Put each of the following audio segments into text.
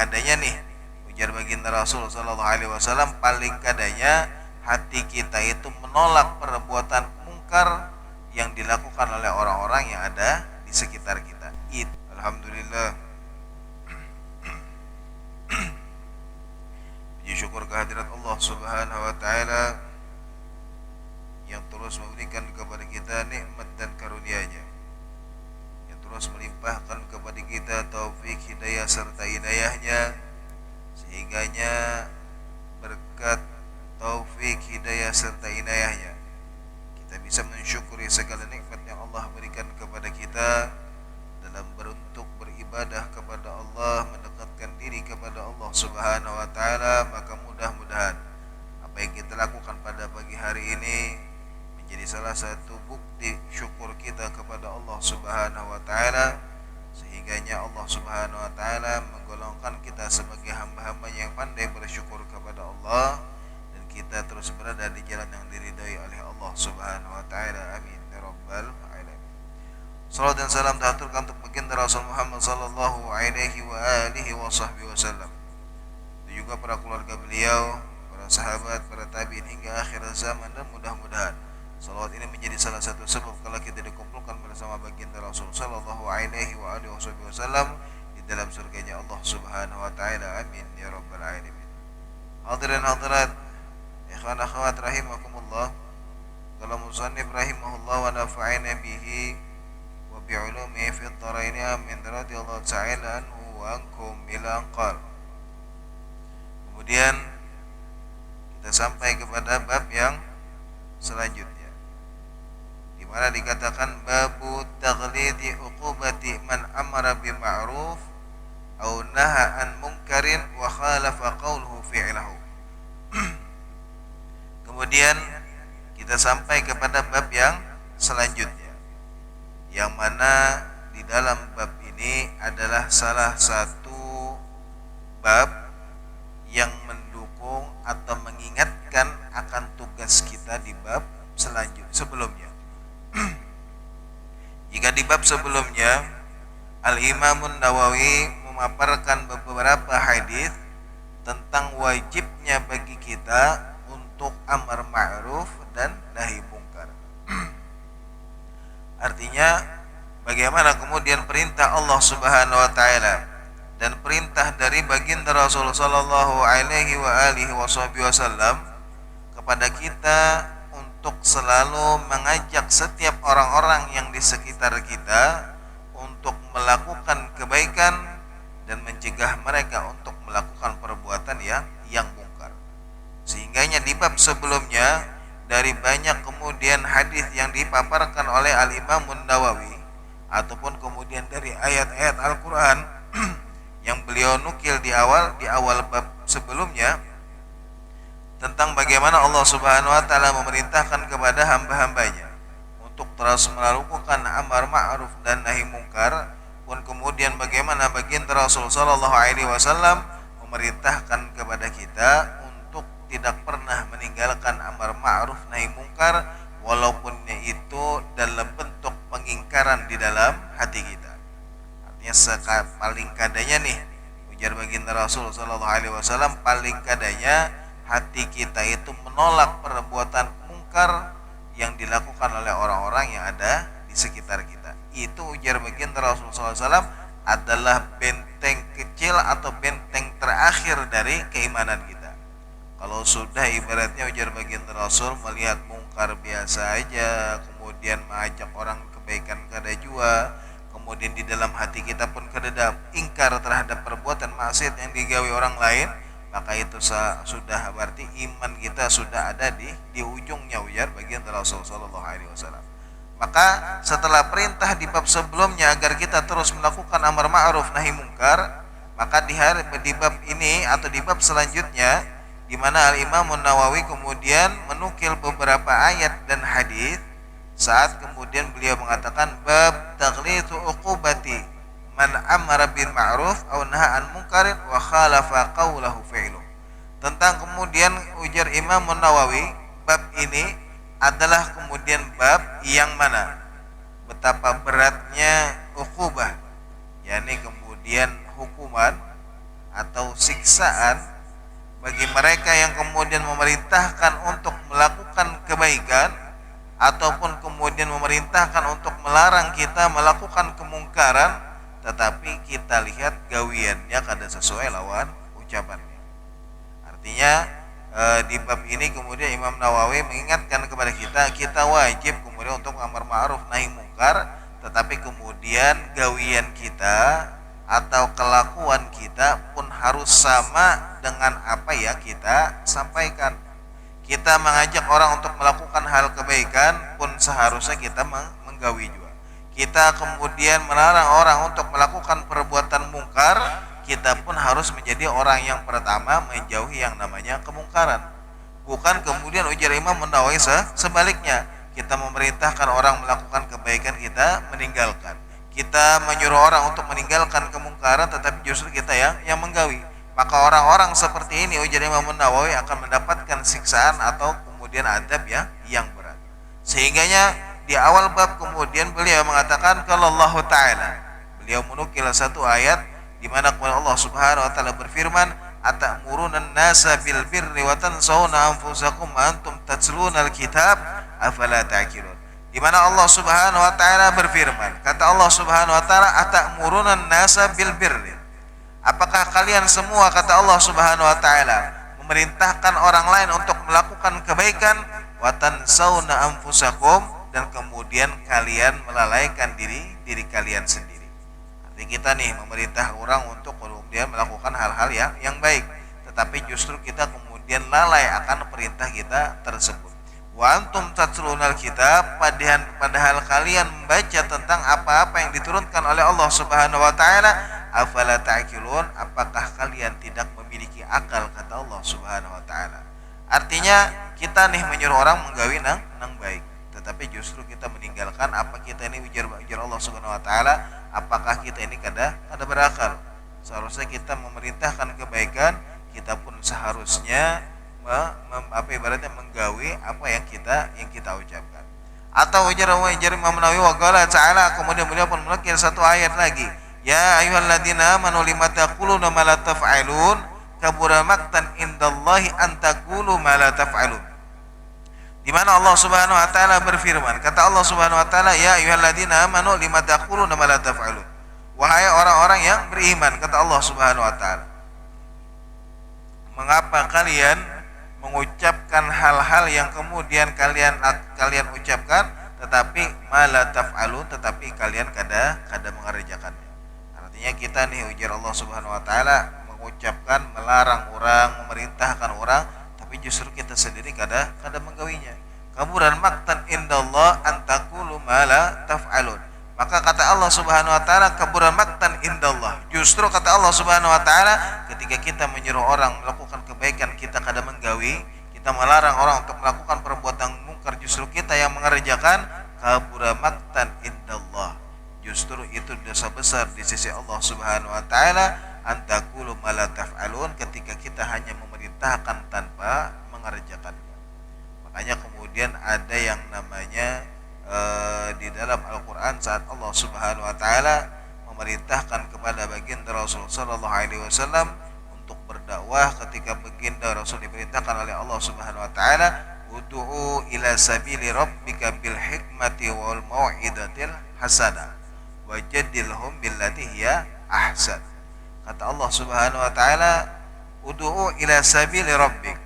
kadanya nih, ujar baginda Rasul sallallahu alaihi wasallam, paling kadanya hati kita itu menolak perbuatan mungkar yang dilakukan oleh orang-orang yang ada di sekitar kita. Alhamdulillah, puji syukur kehadirat Allah Subhanahu wa taala yang terus memberikan kepada kita nikmat dan karunia-Nya, yang terus melimpahkan kepada kita taufik, hidayah serta inayah-Nya, sehingganya berkat taufik, hidayah serta inayah-Nya kita bisa mensyukuri segala nikmat yang Allah berikan kepada kita dalam bentuk beribadah kepada Allah, mendekatkan diri kepada Allah Subhanahu wa taala. Maka mudah-mudahan apa yang kita lakukan pada pagi hari ini menjadi salah satu bukti syukur kita kepada Allah Subhanahu wa taala, sehingganya Allah Subhanahu wa taala menggolongkan kita sebagai hamba-hamba yang pandai bersyukur kepada Allah, dan kita terus berada di jalan yang diridhai oleh Allah Subhanahu wa taala. Amin ya rabbal alamin. Salawat dan salam terhaturkan untuk baginda Rasul Muhammad sallallahu alaihi wa alihi wasallam, dan juga para keluarga beliau, para sahabat, para tabi'in hingga akhir zaman, dan mudah-mudahan salawat ini menjadi salah satu sebab kalau kita dikumpulkan bersama baginda Rasul sallallahu alaihi wa alihi wasallam di dalam surganya Allah Subhanahu wa taala. Amin ya rabbal alamin. Hadirin hadirat, ikhwan akhwat rahimakumullah. Qala musannif rahimahullah wa nafa'ana bihi wa bi'ulumihi fid dharain. Amin radhiyallahu ta'ala anhu wa ankum ila anqal. Kemudian kita sampai kepada bab yang selanjutnya, di mana dikatakan babu taghlidi uqubati man amara bi ma'ruf aw naha an munkarin wa khalafa qawluhu fi'lahu. Kemudian kita sampai kepada bab yang selanjutnya, yang mana di dalam bab ini adalah salah satu bab yang mendukung atau mengingatkan akan tugas kita di bab sebelumnya. Jika di bab sebelumnya Al-Imam Nawawi memaparkan beberapa hadis tentang wajibnya bagi kita untuk amar ma'ruf dan nahi mungkar. Artinya bagaimana kemudian perintah Allah Subhanahu wa taala dan perintah dari baginda Rasul sallallahu alaihi wa alihi wasallam kepada kita untuk selalu mengajak setiap orang-orang yang di sekitar kita untuk melakukan kebaikan dan mencegah mereka untuk melakukan perbuatan yang mungkar. Sehingganya di bab sebelumnya dari banyak kemudian hadis yang dipaparkan oleh Al-Imam Nawawi ataupun kemudian dari ayat-ayat Al-Qur'an yang beliau nukil di awal bab sebelumnya tentang bagaimana Allah Subhanahu wa taala memerintahkan kepada hamba-hambanya untuk terus melakukan amar ma'ruf dan nahi mungkar, pun kemudian bagaimana baginda Rasul sallallahu alaihi wasallam memerintahkan kepada kita untuk tidak pernah meninggalkan amar ma'ruf nahi mungkar walaupun itu dalam bentuk pengingkaran di dalam hati kita. Artinya paling kadanya nih, ujar baginda Rasul sallallahu alaihi wasallam, paling kadanya hati kita itu menolak perbuatan mungkar yang dilakukan oleh orang-orang yang ada di sekitar kita. Itu ujar baginda Rasul sallallahu alaihi wasallam adalah benteng kecil atau benteng terakhir dari keimanan kita. Kalau sudah ibaratnya ujar baginda Rasul melihat mungkar biasa aja, kemudian mengajak orang kebaikan kada jua, kemudian di dalam hati kita pun kededap ingkar terhadap perbuatan maksiat yang digawe orang lain, maka itu sudah berarti iman kita sudah ada di ujungnya, ujar baginda Rasul sallallahu alaihi wasallam. Maka setelah perintah di bab sebelumnya agar kita terus melakukan amar ma'ruf nahi mungkar, maka di bab ini atau di bab selanjutnya di mana Al-Imam Nawawi kemudian menukil beberapa ayat dan hadis saat kemudian beliau mengatakan bab taghlitu uqubati man amara bil ma'ruf aw naha an munkarin wa khalafa qawlahu fi'lu. Tentang kemudian ujar Imam Nawawi, bab ini adalah kemudian bab yang mana betapa beratnya uqubah, yakni kemudian hukuman atau siksaan bagi mereka yang kemudian memerintahkan untuk melakukan kebaikan ataupun kemudian memerintahkan untuk melarang kita melakukan kemungkaran, tetapi kita lihat gawiannya kada sesuai lawan ucapannya. Artinya di bab ini kemudian Imam Nawawi mengingatkan kepada kita wajib kemudian untuk amar ma'ruf nahi mungkar, tetapi kemudian gawian kita atau kelakuan kita pun harus sama dengan apa yang kita sampaikan. Kita mengajak orang untuk melakukan hal kebaikan pun seharusnya kita menggawi juga. Kita kemudian melarang orang untuk melakukan perbuatan mungkar, kita pun harus menjadi orang yang pertama menjauhi yang namanya kemungkaran. Bukan kemudian ujar Imam Nawawi sebaliknya, kita memerintahkan orang melakukan kebaikan, kita meninggalkan. Kita menyuruh orang untuk meninggalkan kemungkaran, tetapi justru kita yang menggawi. Maka orang-orang seperti ini ujar Imam Nawawi akan mendapatkan siksaan atau kemudian adab yang berat. Sehingganya di awal bab kemudian beliau mengatakan kalau Allah Ta'ala, beliau menukil satu ayat di mana Allah Subhanahu wa taala berfirman, "Atamuruna an-nasa bil birri wa tansawna anfusakum wa antum tatluna al-kitab afala ta'qilun." Di mana Allah Subhanahu wa taala berfirman, kata Allah Subhanahu wa taala, "Atamuruna an-nasa bil birri." Apakah kalian semua, kata Allah Subhanahu wa taala, memerintahkan orang lain untuk melakukan kebaikan, wa tansawna anfusakum, dan kemudian kalian melalaikan diri kalian sendiri. Artinya kita nih memerintah orang untuk kemudian melakukan hal-hal yang baik, tetapi justru kita kemudian lalai akan perintah kita tersebut. Wa antum tatlunal kitab, padahal kalian membaca tentang apa-apa yang diturunkan oleh Allah Subhanahu wa taala, afala ta'qilun, apakah kalian tidak memiliki akal, kata Allah Subhanahu wa taala. Artinya kita nih menyuruh orang menggawi nang baik, tetapi justru kita meninggalkan apa kita ini ujar Allah Subhanahu wa taala, apakah kita ini kada berakal. Seharusnya kita memerintahkan kebaikan, kita pun seharusnya ibaratnya menggawi apa yang kita ucapkan. Atau ujar Imam Nawawi wa qala ta'ala, kemudian beliau pun menukil satu ayat lagi, ya ayyuhalladzina amanu lima taquluna ma la taf'alun kabura maqtan indallahi an taqulu ma la taf'alun. Di mana Allah Subhanahu wa taala berfirman, kata Allah Subhanahu wa taala, ya ayyuhalladzina amanu lima taquluna ma la taf'alun. Wahai orang-orang yang beriman, kata Allah Subhanahu wa taala, mengapa kalian mengucapkan hal-hal yang kemudian kalian ucapkan, tetapi ma la taf'alun, tetapi kalian kada mengerjakannya. Artinya kita nih ujar Allah Subhanahu wa taala mengucapkan, melarang orang, memerintahkan orang, tapi justru kita sendiri kada menggawinya. Kaburan maqtan indallah an taqulu ma la taf'alun. Maka kata Allah Subhanahu wa taala, kaburan maqtan indallah. Justru kata Allah Subhanahu wa taala, ketika kita menyuruh orang melakukan kebaikan kita kada menggawi, kita melarang orang untuk melakukan perbuatan mungkar, justru kita yang mengerjakan, kaburan maqtan indallah. Justru itu dosa besar di sisi Allah Subhanahu wa taala, antaqulu ma la taf'alun, ketika kita hanya memerintahkan tanpa mengerjakannya. Makanya kemudian ada yang namanya di dalam Al-Qur'an saat Allah Subhanahu wa taala memerintahkan kepada baginda Rasul sallallahu alaihi wasallam untuk berdakwah, ketika baginda Rasul diperintahkan oleh Allah Subhanahu wa taala, ud'u ila sabili rabbika bil hikmati wal mau'izatil hasanah wajadilhum billati hiya ahsan. Kata Allah Subhanahu wa taala, ud'u ila sabili rabbik,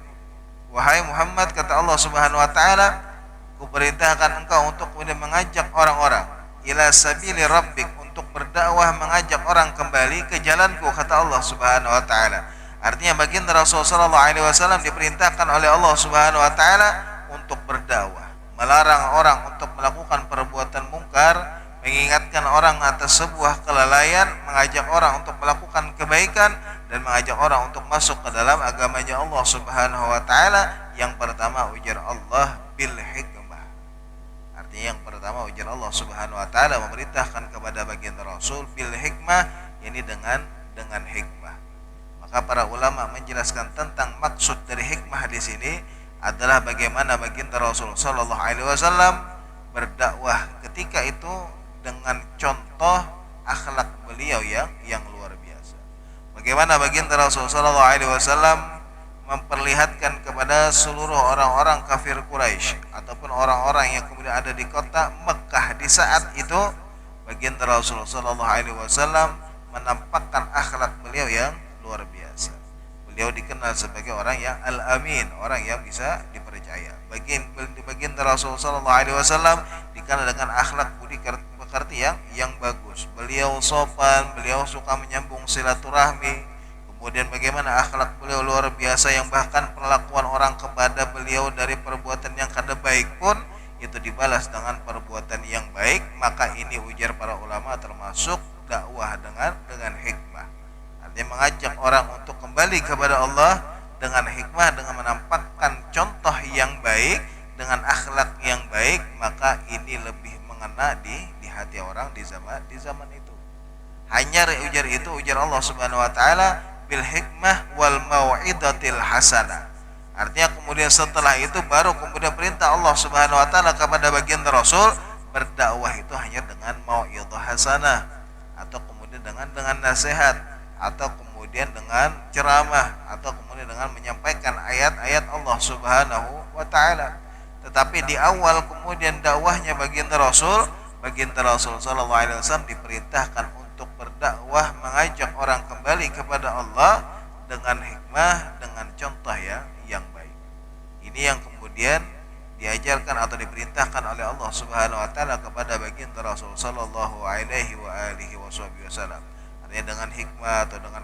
wahai Muhammad, kata Allah Subhanahu wa taala, kuperintahkan engkau untuk kemudian mengajak orang-orang ila sabili rabbik, untuk berdakwah, mengajak orang kembali ke jalanku, kata Allah Subhanahu wa taala. Artinya baginda Rasul sallallahu alaihi wasallam diperintahkan oleh Allah Subhanahu wa taala untuk berdakwah, melarang orang untuk melakukan perbuatan mungkar, mengingatkan orang atas sebuah kelalaian, mengajak orang untuk melakukan kebaikan, dan mengajak orang untuk masuk ke dalam agamanya Allah Subhanahu wa taala. Yang pertama ujar Allah bil hikmah. Artinya yang pertama ujar Allah Subhanahu wa taala memerintahkan kepada baginda Rasul bil hikmah, ini dengan hikmah. Maka para ulama menjelaskan tentang maksud dari hikmah di sini adalah bagaimana baginda Rasul sallallahu alaihi wasallam berdakwah ketika itu dengan contoh akhlak beliau yang luar biasa. Bagaimana baginda Rasul sallallahu alaihi wasallam memperlihatkan kepada seluruh orang-orang kafir Quraisy ataupun orang-orang yang kemudian ada di kota Mekah di saat itu, baginda Rasul sallallahu alaihi wasallam menampakkan akhlak beliau yang luar biasa. Beliau dikenal sebagai orang yang al-amin, orang yang bisa dipercaya. Baginda Rasul sallallahu alaihi wasallam dikenal dengan akhlak budi pekerti yang bagus. Beliau sopan, beliau suka menyambung silaturahmi. Kemudian bagaimana akhlak beliau luar biasa, yang bahkan perlakuan orang kepada beliau dari perbuatan yang kada baik pun itu dibalas dengan perbuatan yang baik. Maka ini ujar para ulama termasuk dakwah dengan hikmah. Artinya mengajak orang untuk kembali kepada Allah dengan hikmah, dengan menampakkan contoh yang baik, dengan akhlak yang baik, maka ini lebih mengena di hati orang di zaman itu. Hanya ujar Allah Subhanahu wa taala bil hikmah wal mau'idatil hasanah. Artinya kemudian setelah itu baru kemudian perintah Allah Subhanahu wa taala kepada baginda Rasul berdakwah itu hanya dengan mau'idah hasanah, atau kemudian dengan nasihat, atau kemudian dengan ceramah, atau kemudian dengan menyampaikan ayat-ayat Allah Subhanahu wa taala. Tetapi di awal kemudian dakwahnya baginda Rasul sallallahu alaihi wasallam diperintahkan untuk berdakwah, mengajak orang kembali kepada Allah dengan hikmah, dengan contoh yang baik. Ini yang kemudian diajarkan atau diperintahkan oleh Allah Subhanahu wa taala kepada baginda Rasul sallallahu alaihi wasallam. Artinya dengan hikmah atau dengan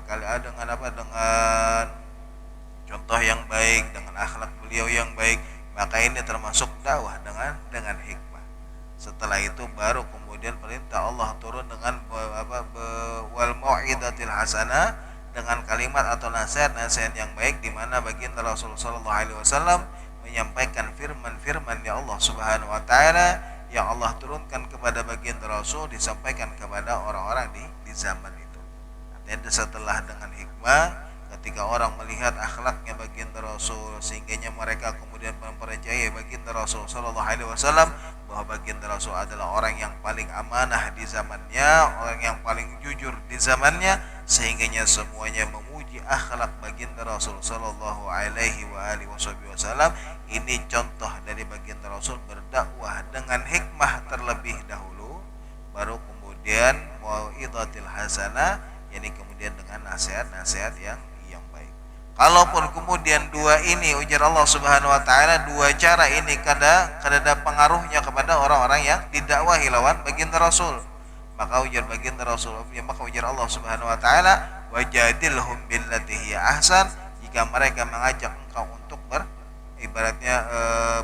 contoh yang baik, dengan akhlak beliau yang baik, maka ini termasuk dakwah dengan hikmah. Setelah itu baru kemudian perintah Allah turun dengan wal mau'idatil hasanah, dengan kalimat atau nasihat yang baik, di mana baginda Rasul sallallahu alaihi wasallam menyampaikan firman-firman ya Allah Subhanahu wa taala yang Allah turunkan kepada baginda Rasul disampaikan kepada orang-orang di zaman itu. Artinya setelah dengan hikmah, ketika orang melihat akhlaknya baginda Rasul sehingganya mereka kemudian mempercayai baginda Rasul sallallahu alaihi wasallam bahwa baginda Rasul adalah orang yang paling amanah di zamannya, orang yang paling jujur di zamannya, sehingganya semuanya memuji akhlak baginda Rasul sallallahu alaihi wasallam. Ini contoh dari baginda Rasul berdakwah dengan hikmah terlebih dahulu, baru kemudian mau'idatil hasanah, yakni kemudian dengan nasihat-nasihat yang baik. Kalaupun kemudian dua ini ujar Allah Subhanahu wa taala, dua cara ini kada ada pengaruhnya kepada orang-orang yang didakwahi lawan baginda Rasul, maka ujar baginda Rasul, maka ujar Allah Subhanahu wa taala, wajadilhum billati hiya ahsan, jika mereka mengajak engkau untuk ibaratnya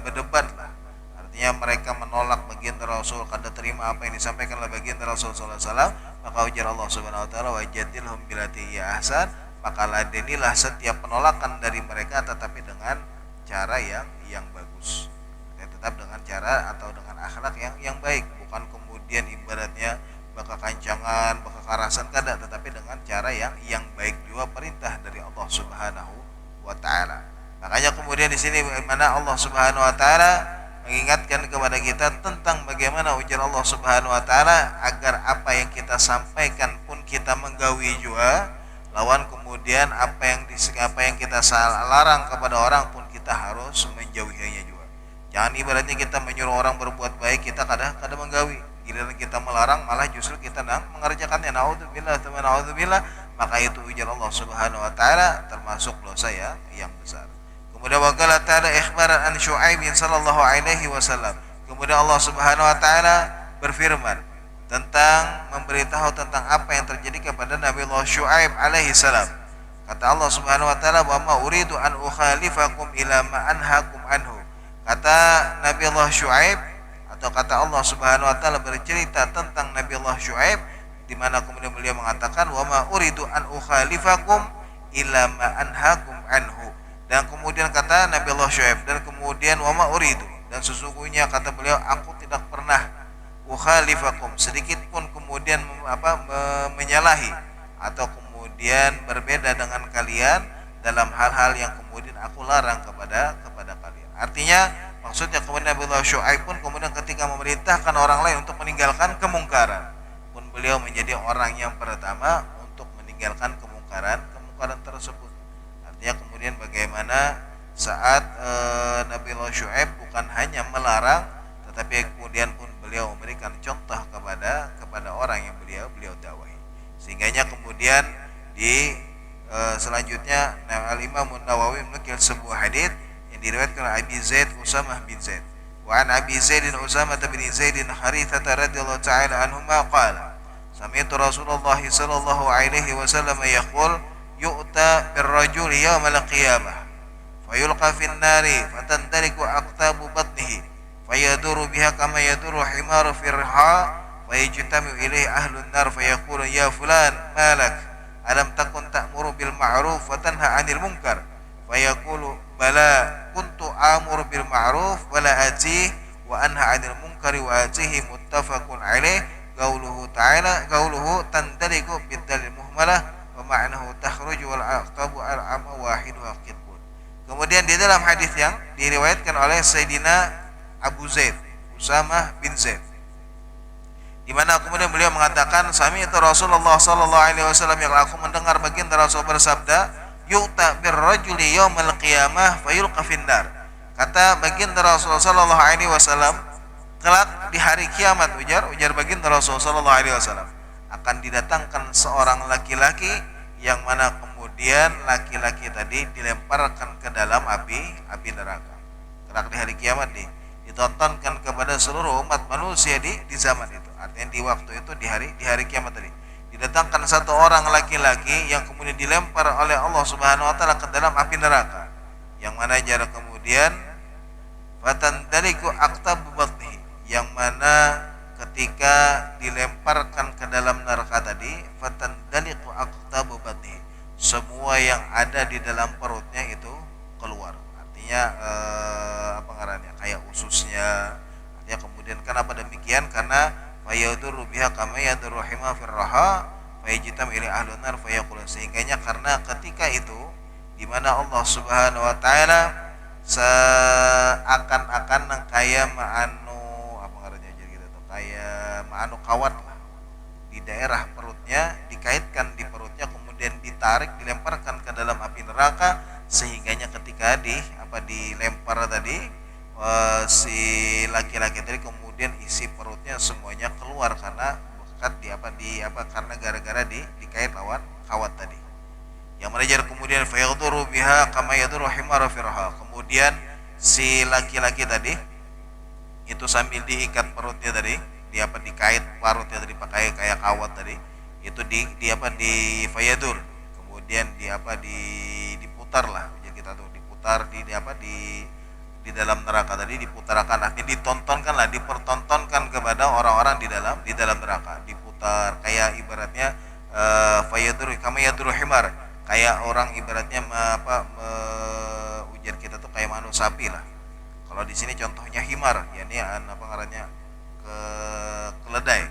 berdebat lah. Artinya mereka menolak baginda Rasul, kada terima apa yang disampaikan oleh baginda Rasul sallallahu alaihi wasallam, maka ujar Allah Subhanahu wa taala, wajadilhum billati hiya ahsan, maka ladenilah setiap penolakan dari mereka tetapi dengan cara yang bagus. Ya, tetap dengan cara atau dengan akhlak yang baik, bukan kemudian ibaratnya baka kancangan, baka karasan, kada, tetapi dengan cara yang baik juga, perintah dari Allah Subhanahu wa taala. Makanya kemudian di sini mana Allah Subhanahu wa taala mengingatkan kepada kita tentang bagaimana ujar Allah Subhanahu wa taala agar apa yang kita sampaikan pun kita menggawi juga, lawan kemudian apa yang kita larang kepada orang pun kita harus menjauhinya juga. Jangan ibaratnya kita menyuruh orang berbuat baik, kita kada menggawi, giliran kita melarang malah justru kita mengerjakannya. Naudzubillah, maka itu ujar Allah Subhanahu wa taala termasuk dosa yang besar. Kemudian waqala ta'ala ikhbaran an Syu'aib sallallahu alaihi wasallam. Kemudian Allah Subhanahu wa taala berfirman tentang memberitahu tentang apa yang terjadi kepada Nabi Allah Syu'aib alaihi salam. Kata Allah Subhanahu wa taala, "Wa ma uridu an ukhalifakum ila ma anhaakum anhu." Kata Nabi Allah Syu'aib, atau kata Allah Subhanahu wa taala bercerita tentang Nabi Allah Syu'aib, di mana kemudian beliau mengatakan, "Wa ma uridu an ukhalifakum ila ma anhaakum anhu." Dan kemudian kata Nabi Allah Syu'aib, dan kemudian wa ma uridu, dan sesungguhnya kata beliau, aku tidak pernah ukhalifakum, sedikit pun kemudian menyalahi atau kemudian berbeda dengan kalian dalam hal-hal yang kemudian aku larang kepada kalian. Artinya maksudnya kemudian Nabi Allah Syu'aib pun kemudian ketika memerintahkan orang lain untuk meninggalkan kemungkaran, pun beliau menjadi orang yang pertama untuk meninggalkan kemungkaran kemungkaran tersebut. Artinya kemudian bagaimana saat Nabi Allah Syuaib bukan hanya melarang, tetapi kemudian pun beliau memberikan contoh kepada orang yang beliau dakwahi. Sehingganya kemudian di selanjutnya Al-Imam Nawawi menukil sebuah hadits yang diriwayatkan oleh Abi Zaid Usamah bin Zaid. Wa an Abi Zaid Usamah bin Zaid Harithah radhiyallahu ta'ala anhuma qala sami'tu Rasulullah sallallahu alaihi wasallam yaqul yu'ta birrajuli yawmal qiyamah fayulqa fin nari fatantaliku aqtabu batnihi fayaduru biha kama yaduru himaru firha fayajtami'u ilayhi ahlun nar fayaqulu ya fulan malak alam takun ta'muru bil ma'ruf wa tanha 'anil munkar fayaqulu bala kuntu amuru bil ma'ruf wa la atih wa anha 'anil munkari wa atihi muttafaqun 'alaih. Qauluhu ta'ala qauluhu tandaliku bidalil muhmalah wa ma'nahu takhruju wal aqtabu al ama wahiduha qitbun. Kemudian di dalam hadis yang diriwayatkan oleh Sayyidina Abu Zaid Usamah bin Zaid, di mana kemudian beliau mengatakan sami'tu Rasulullah sallallahu alaihi wasallam, yang aku mendengar baginda Rasul bersabda yu'ta birrajuli yaumal qiyamah fayulqa finnar. Kata baginda Rasul sallallahu alaihi wasallam, kelak di hari kiamat, ujar baginda Rasul sallallahu alaihi wasallam, akan didatangkan seorang laki-laki yang mana kemudian laki-laki tadi dilemparkan ke dalam api neraka. Kelak di hari kiamat ditontonkan kepada seluruh umat manusia di zaman itu. Artinya di waktu itu di hari kiamat tadi didatangkan satu orang laki-laki yang kemudian dilempar oleh Allah Subhanahu wa taala ke dalam api neraka, yang mana jarak kemudian fatandaliku aqtabu batnihi, yang mana ketika dilemparkan ke dalam neraka tadi fatandaliku aqtabu batnihi, semua yang ada di dalam perutnya itu keluar. Artinya apa ngarannya, kayak ususnya. Artinya kemudian kenapa demikian? Karena fayaduru biha kama yaduru hima firraha fayajitam ila ahlun nar fayaqulun, sehingganya karena ketika itu di mana Allah Subhanahu wa taala seakan-akan kayak ma'anu apa ngarannya jadi gitu tuh, kayak ma'anu kawat lah di daerah perutnya, dikaitkan di perutnya kemudian ditarik dilemparkan ke dalam api neraka, sehingganya ketika dilempar tadi si laki-laki tadi kemudian isi perutnya semuanya keluar karena bekat karena gara-gara dikait lawan kawat tadi. Yang menejar kemudian fayaduru biha kama yaduru himara firha, kemudian si laki-laki tadi itu sambil diikat perutnya tadi, dikait perutnya tadi pakai kayak kawat tadi, itu di fayadur, kemudian diputar lah, jadi kita tuh diputar di dalam neraka tadi, diputarkan, artinya dipertontonkan kepada orang-orang di dalam neraka, diputar kayak ibaratnya fayadur kama yaduru himar, kayak orang ibaratnya ujar kita tuh kayak manusia sapi lah. Kalau di sini contohnya himar, yakni apa ngarannya keledai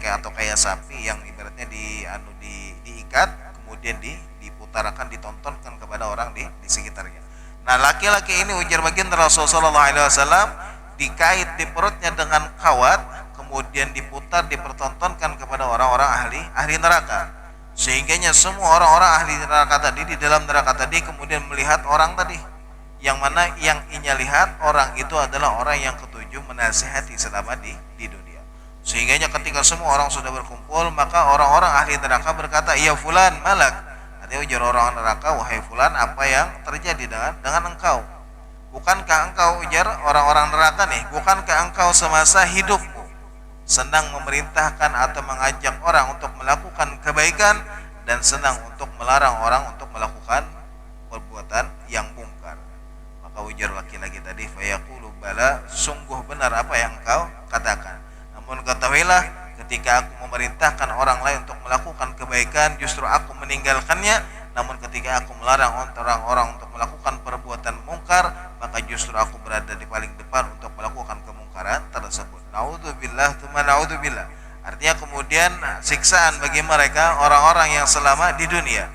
kayak atau kayak sapi yang ibaratnya diikat kemudian diputarkan, ditontonkan kepada orang di sekitarnya. Nah, laki-laki ini ujar baginda Rasulullah sallallahu alaihi wasallam dikait di perutnya dengan kawat, kemudian diputar, dipertontonkan kepada orang-orang ahli neraka. Sehingganya semua orang-orang ahli neraka tadi di dalam neraka tadi kemudian melihat orang tadi, yang mana yang inya lihat orang itu adalah orang yang ketujuh menasihati selama di dunia. Sehingganya ketika semua orang sudah berkumpul, maka orang-orang ahli neraka berkata, "Ya fulan malak." Artinya ujar orang neraka, "Wahai fulan, apa yang terjadi dengan engkau? Bukankah engkau," ujar orang-orang neraka nih, "bukankah engkau semasa hidupmu senang memerintahkan atau mengajak orang untuk melakukan kebaikan dan senang untuk melarang orang untuk melakukan perbuatan yang mungkar?" Maka ujar laki-laki tadi, "Fayaqulu bala," sungguh benar apa yang engkau katakan. Namun ketahuilah, ketika aku memerintahkan orang lain untuk melakukan kebaikan, justru aku meninggalkannya. Namun ketika aku melarang orang-orang untuk melakukan perbuatan mungkar, maka justru aku berada di paling depan untuk melakukan kemungkaran tersebut. Naudzubillah tsumma naudzubillah. Artinya kemudian siksaan bagi mereka orang-orang yang selama di dunia,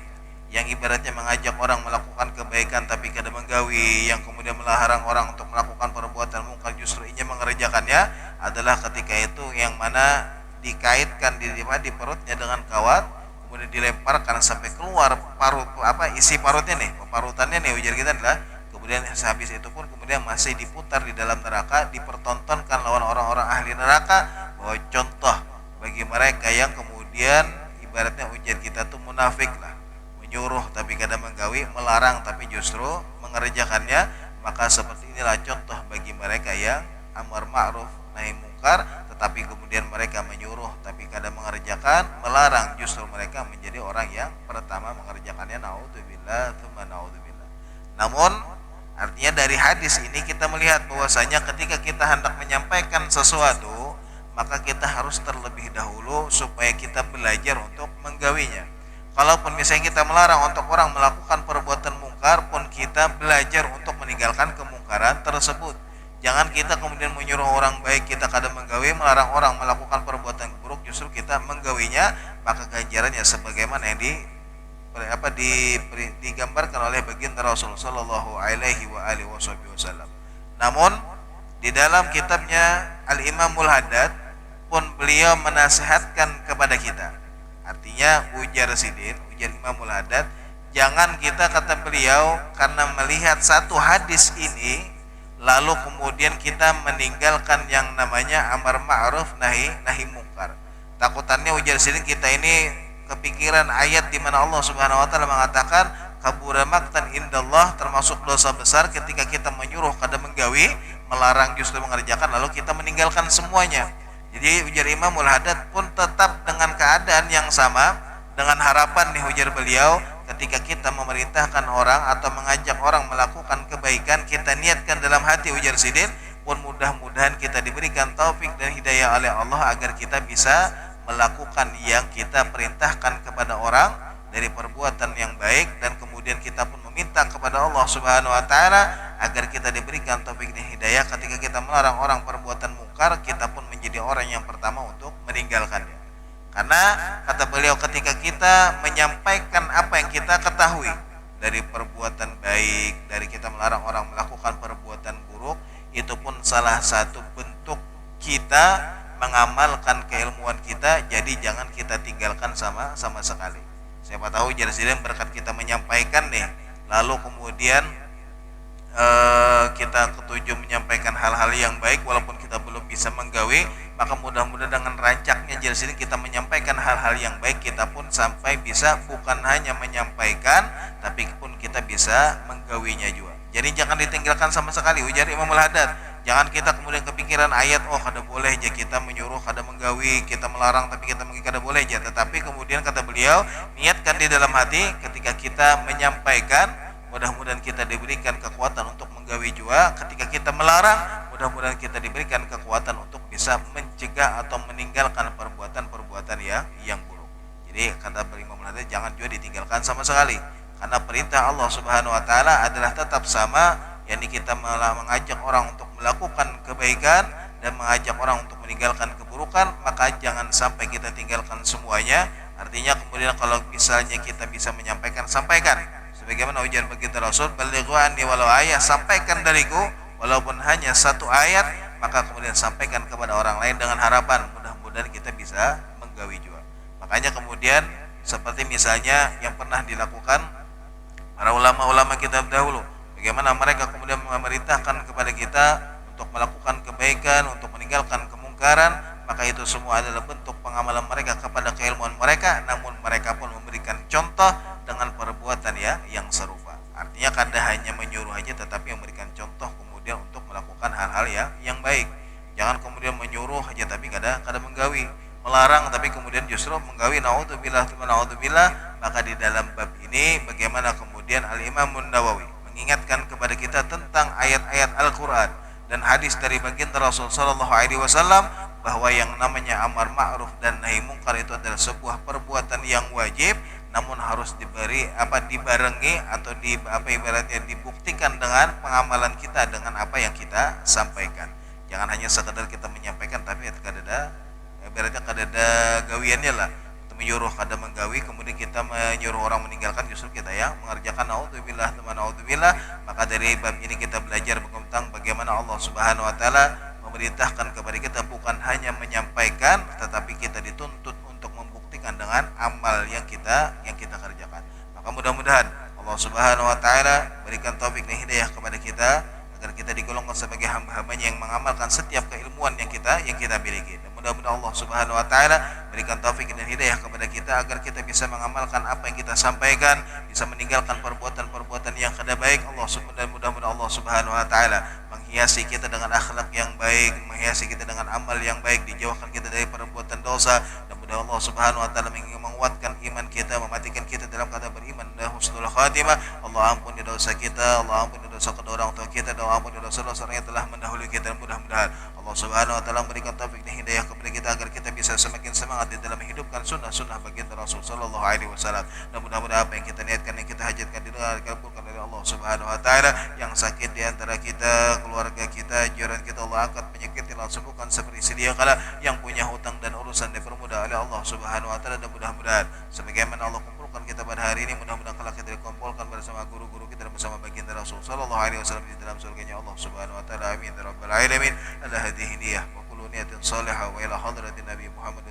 yang ibaratnya mengajak orang melakukan kebaikan tapi kadang menggawi, yang kemudian melarang orang untuk melakukan perbuatan mungkar justru ingin mengerjakannya, adalah ketika itu yang mana dikaitkan di perutnya dengan kawat, kemudian dilemparkan sampai keluar parut isi parutnya nih, parutannya nih, ujar kita adalah kemudian sehabis itu pun kemudian masih diputar di dalam neraka, dipertontonkan lawan orang-orang ahli neraka, bahwa contoh bagi mereka yang kemudian ibaratnya ujar kita tuh munafik lah, menyuruh tapi kadang menggawi, melarang tapi justru mengerjakannya, maka seperti inilah contoh bagi mereka yang amar ma'ruf nahi mungkar, tetapi kemudian mereka menyuruh tapi kadang mengerjakan, melarang justru mereka menjadi orang yang pertama mengerjakannya. Naudzubillah tsumma naudzubillah. Namun artinya dari hadis ini kita melihat bahwasanya ketika kita hendak menyampaikan sesuatu, maka kita harus terlebih dahulu supaya kita belajar untuk menggawinya. Kalaupun misalnya kita melarang untuk orang melakukan perbuatan mungkar pun, kita belajar untuk meninggalkan kemungkaran tersebut. Jangan kita kemudian menyuruh orang baik kita kadang menggawi, melarang orang melakukan perbuatan buruk justru kita menggawinya, maka ganjarannya sebagaimana yang digambarkan oleh baginda Rasul sallallahu alaihi wasallam. Namun di dalam kitabnya Al-Imamul Haddad pun beliau menasihatkan kepada kita. Artinya ujar Imamul Haddad, jangan kita, kata beliau, karena melihat satu hadis ini lalu kemudian kita meninggalkan yang namanya amar ma'ruf nahi mungkar. Takutannya ujar sidin kita ini kepikiran ayat di mana Allah Subhanahu wa taala mengatakan kabura maqtan indallah, termasuk dosa besar ketika kita menyuruh kada menggawi, melarang justru mengerjakan, lalu kita meninggalkan semuanya. Jadi ujar Imamul Haddad pun tetap dengan keadaan yang sama, dengan harapan nih ujar beliau, ketika kita memerintahkan orang atau mengajak orang melakukan kebaikan, kita niatkan dalam hati ujar sidin pun mudah-mudahan kita diberikan taufik dan hidayah oleh Allah agar kita bisa melakukan yang kita perintahkan kepada orang dari perbuatan yang baik, dan kemudian kita pun meminta kepada Allah Subhanahu wa taala agar kita diberikan taufik dan hidayah. Ketika kita melarang orang perbuatan mungkar, kita pun menjadi orang yang pertama untuk meninggalkannya. Karena kata beliau, ketika kita menyampaikan apa yang kita ketahui dari perbuatan baik, dari kita melarang orang melakukan perbuatan buruk, itu pun salah satu bentuk kita mengamalkan keilmuan kita. Jadi jangan kita tinggalkan sama sekali. Siapa tahu jadi berkat kita menyampaikan nih, lalu kemudian kita ketujuh menyampaikan hal-hal yang baik walaupun kita belum bisa menggawi, maka mudah-mudahan dengan rancaknya jadi sini kita menyampaikan hal-hal yang baik, kita pun sampai bisa bukan hanya menyampaikan tapi pun kita bisa menggawinya juga. Jadi jangan ditinggalkan sama sekali ujar Imamul Haddad. Jangan kita kemudian kepikiran ayat kada boleh aja kita menyuruh, kada menggawi, kita melarang tapi kita kada boleh aja. Tetapi kemudian kata beliau, niatkan di dalam hati ketika kita menyampaikan, mudah-mudahan kita diberikan kekuatan untuk menggawi juga. Ketika kita melarang, mudah-mudahan kita diberikan kekuatan untuk bisa mencegah atau meninggalkan perbuatan-perbuatan yang buruk. Jadi kata Imamul Haddad, jangan juga ditinggalkan sama sekali. Karena perintah Allah Subhanahu wa taala adalah tetap sama, yakni kita mengajak orang untuk melakukan kebaikan dan mengajak orang untuk meninggalkan keburukan, maka jangan sampai kita tinggalkan semuanya. Artinya kemudian kalau misalnya kita bisa menyampaikan, sampaikan. Sebagaimana ujar baginda Rasul, balighu anni walau ayah, sampaikan dariku walaupun hanya satu ayat, maka kemudian sampaikan kepada orang lain dengan harapan mudah-mudahan kita bisa menggawi juga. Makanya kemudian seperti misalnya yang pernah dilakukan para ulama-ulama kita dahulu, bagaimana mereka kemudian memerintahkan kepada kita untuk melakukan kebaikan, untuk meninggalkan kemungkaran, maka itu semua adalah bentuk pengamalan mereka kepada keilmuan mereka, namun mereka pun memberikan contoh dengan perbuatan yang serupa. Artinya kada hanya menyuruh aja, tetapi memberikan contoh kemudian untuk melakukan hal-hal yang baik. Jangan kemudian menyuruh aja tapi kada menggawi, melarang tapi kemudian justru menggawi. Naudzubillah. Maka di dalam bab ini bagaimana kemudian Al-Imam Nawawi mengingatkan kepada kita tentang ayat-ayat Al-Quran dan hadis dari baginda Rasul sallallahu alaihi wasallam, bahwa yang namanya amar ma'ruf dan nahi mungkar itu adalah sebuah perbuatan yang wajib, namun harus dibarengi atau ibaratnya dibuktikan dengan pengamalan kita dengan apa yang kita sampaikan. Jangan hanya sekedar kita menyampaikan tapi kada ada gawiannya lah. Menyuruh kada menggawi, kemudian kita menyuruh orang meninggalkan, justru kita yang mengerjakan. Naudzubillah. Maka dari bab ini kita belajar tentang bagaimana Allah Subhanahu wa taala memerintahkan kepada kita bukan hanya menyampaikan, tetapi kita dituntut untuk membuktikan dengan amal yang kita Allah Subhanahu wa taala berikan taufik dan hidayah kepada kita agar kita digolongkan sebagai hamba-hambanya yang mengamalkan setiap keilmuan yang kita miliki. Dan mudah-mudahan Allah Subhanahu wa taala berikan taufik dan hidayah kepada kita agar kita bisa mengamalkan apa yang kita sampaikan, bisa meninggalkan perbuatan-perbuatan yang kada baik. Mudah-mudahan Allah Subhanahu wa taala menghiasi kita dengan akhlak yang baik, menghiasi kita dengan amal yang baik, dijauhkan kita dari perbuatan dosa. Dan mudah Allah Subhanahu wa taala menguatkan iman kita, mematikan kita dalam keadaan beriman dan husnul khatimah. Allah ampuni dosa kita, Allah ampuni dosa kedua orang tua kita, dan ampuni dosa-dosa yang telah mendahului kita. Mudah-mudahan Allah Subhanahu wa taala memberikan taufik dan hidayah kepada kita agar kita bisa semakin semangat di dalam menghidupkan sunnah-sunnah baginda Rasul sallallahu alaihi wasallam. Dan mudah-mudahan apa yang kita niatkan, yang kita hajatkan dikabulkan oleh Allah Subhanahu wa taala. Yang sakit di antara kita, keluarga kita, jiran kita, Allah angkat penyakit yang sembuhkan seperti sedia kala. Yang punya hutang dan urusan dipermudah oleh Allah Subhanahu wa taala. Dan mudah-mudahan sebagaimana Allah kumpulkan kita pada hari ini, mudah-mudahan kalau kita dikumpulkan bersama guru-guru kita dan bersama baginda Rasul sallallahu alaihi wasallam di dalam surganya Allah Subhanahu wa taala. Amin ya rabbal alamin. Ala hadhihi niyah wa kullu niyatin salihah wa ila hadratin Nabi Muhammad